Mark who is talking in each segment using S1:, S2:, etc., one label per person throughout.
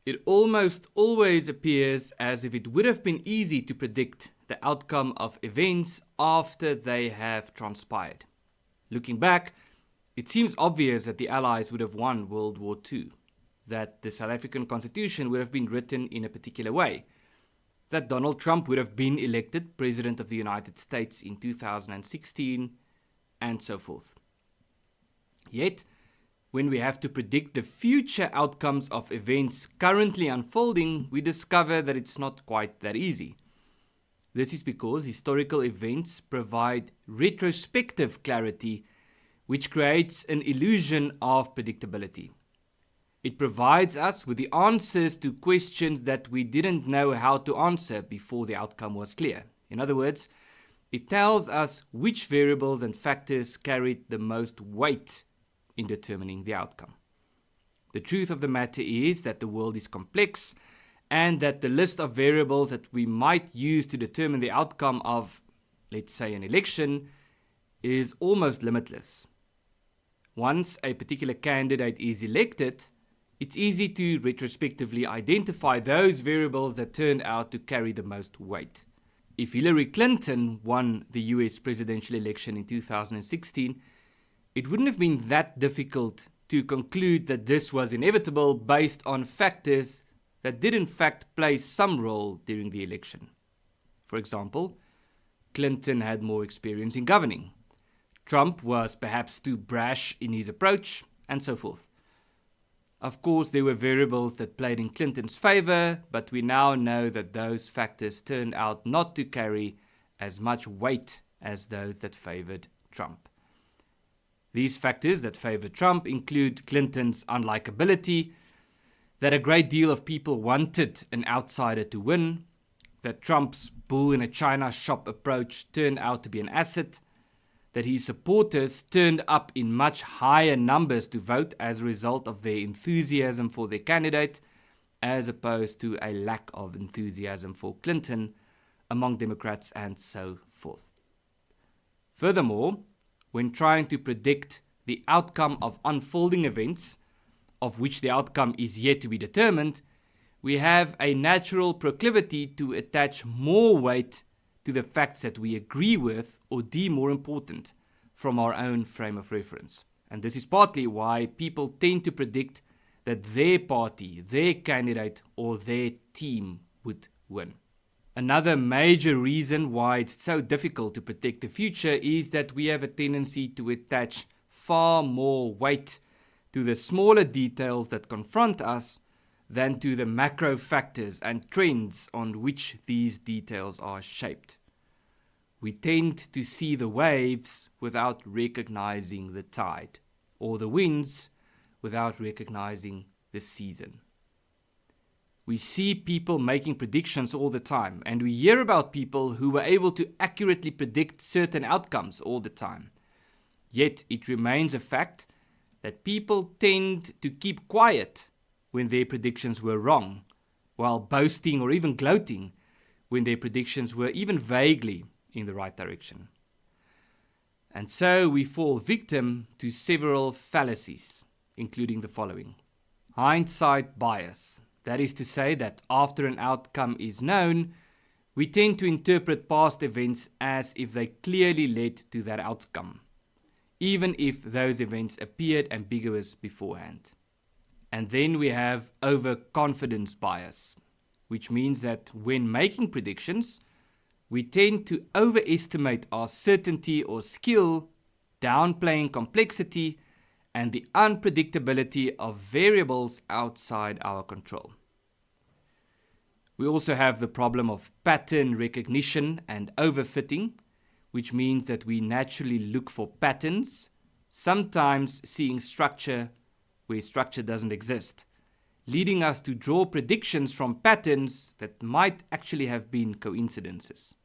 S1: It almost always appears as if it would have been easy to predict the outcome of events after they have transpired. Looking back, it seems obvious that the Allies would have won World War II, that the South African Constitution would have been written in a particular way, that Donald Trump would have been elected President of the United States in 2016, and so forth. Yet, when we have to predict the future outcomes of events currently unfolding, we discover that it's not quite that easy. This is because historical events provide retrospective clarity, which creates an illusion of predictability. It provides us with the answers to questions that we didn't know how to answer before the outcome was clear. In other words, it tells us which variables and factors carried the most weight in determining the outcome. The truth of the matter is that the world is complex and that the list of variables that we might use to determine the outcome of, let's say, an election is almost limitless. Once a particular candidate is elected, it's easy to retrospectively identify those variables that turned out to carry the most weight. If Hillary Clinton won the US presidential election in 2016, it wouldn't have been that difficult to conclude that this was inevitable based on factors that did in fact play some role during the election. For example, Clinton had more experience in governing. Trump was perhaps too brash in his approach, and so forth. Of course, there were variables that played in Clinton's favor, but we now know that those factors turned out not to carry as much weight as those that favored Trump. These factors that favored Trump include Clinton's unlikability, that a great deal of people wanted an outsider to win, that Trump's bull in a china shop approach turned out to be an asset, that his supporters turned up in much higher numbers to vote as a result of their enthusiasm for their candidate, as opposed to a lack of enthusiasm for Clinton among Democrats, and so forth. Furthermore, when trying to predict the outcome of unfolding events, of which the outcome is yet to be determined, we have a natural proclivity to attach more weight to the facts that we agree with or deem more important from our own frame of reference. And this is partly why people tend to predict that their party, their candidate, or their team would win. Another major reason why it's so difficult to predict the future is that we have a tendency to attach far more weight to the smaller details that confront us than to the macro factors and trends on which these details are shaped. We tend to see the waves without recognizing the tide, or the winds without recognizing the season. We see people making predictions all the time, and we hear about people who were able to accurately predict certain outcomes all the time. Yet it remains a fact that people tend to keep quiet when their predictions were wrong, while boasting or even gloating when their predictions were even vaguely in the right direction. And so we fall victim to several fallacies, including the following. Hindsight bias. That is to say that after an outcome is known, we tend to interpret past events as if they clearly led to that outcome, even if those events appeared ambiguous beforehand. And then we have overconfidence bias, which means that when making predictions, we tend to overestimate our certainty or skill, downplaying complexity and the unpredictability of variables outside our control. We also have the problem of pattern recognition and overfitting, which means that we naturally look for patterns, sometimes seeing structure where structure doesn't exist, leading us to draw predictions from patterns that might actually have been coincidences.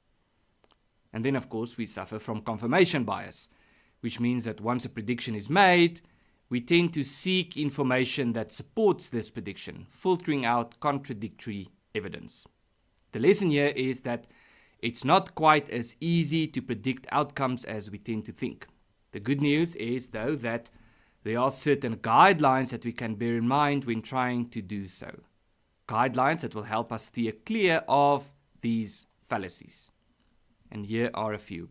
S1: And then, of course, we suffer from confirmation bias, which means that once a prediction is made, we tend to seek information that supports this prediction, filtering out contradictory evidence. The lesson here is that it's not quite as easy to predict outcomes as we tend to think. The good news is, though, that there are certain guidelines that we can bear in mind when trying to do so. guidelines that will help us steer clear of these fallacies. And here are a few.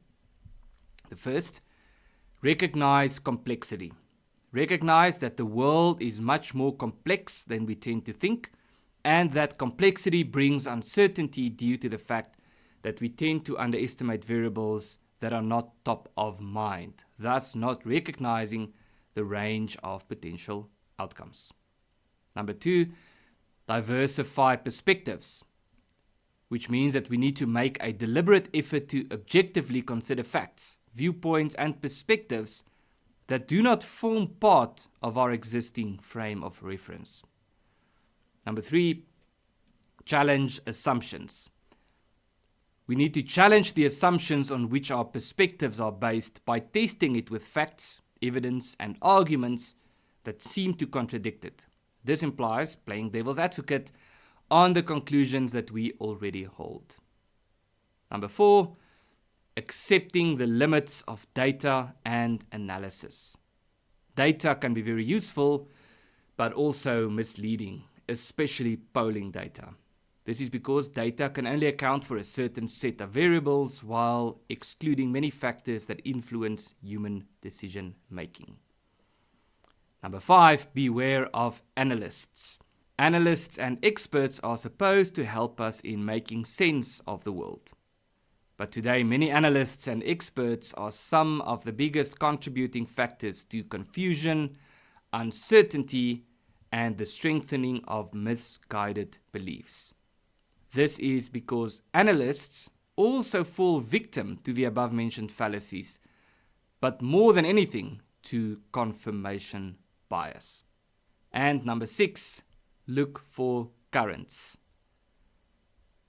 S1: The first, recognize complexity. Recognize that the world is much more complex than we tend to think, and that complexity brings uncertainty due to the fact that we tend to underestimate variables that are not top of mind, thus not recognizing the range of potential outcomes. Number 2, diversify perspectives, which means that we need to make a deliberate effort to objectively consider facts, viewpoints, and perspectives that do not form part of our existing frame of reference. Number 3, challenge assumptions. We need to challenge the assumptions on which our perspectives are based by testing it with facts, evidence, and arguments that seem to contradict it. This implies playing devil's advocate on the conclusions that we already hold. Number 4, accepting the limits of data and analysis. Data can be very useful, but also misleading, especially polling data. This is because data can only account for a certain set of variables while excluding many factors that influence human decision making. Number 5, beware of analysts. Analysts and experts are supposed to help us in making sense of the world. But today, many analysts and experts are some of the biggest contributing factors to confusion, uncertainty, and the strengthening of misguided beliefs. This is because analysts also fall victim to the above-mentioned fallacies, but more than anything, to confirmation bias. And number 6, look for currents.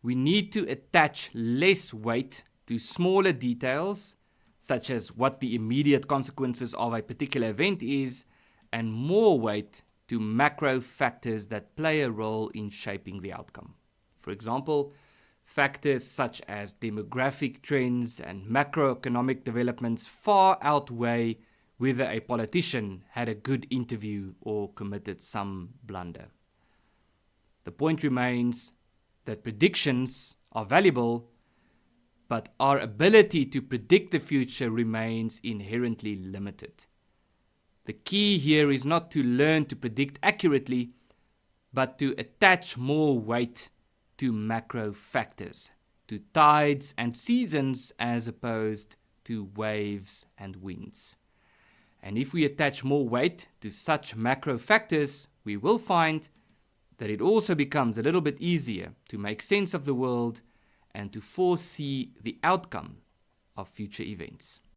S1: We need to attach less weight to smaller details, such as what the immediate consequences of a particular event is, and more weight to macro factors that play a role in shaping the outcome. For example, factors such as demographic trends and macroeconomic developments far outweigh whether a politician had a good interview or committed some blunder. The point remains that predictions are valuable, but our ability to predict the future remains inherently limited. The key here is not to learn to predict accurately, but to attach more weight to macro factors, to tides and seasons as opposed to waves and winds. And if we attach more weight to such macro factors, we will find that it also becomes a little bit easier to make sense of the world and to foresee the outcome of future events.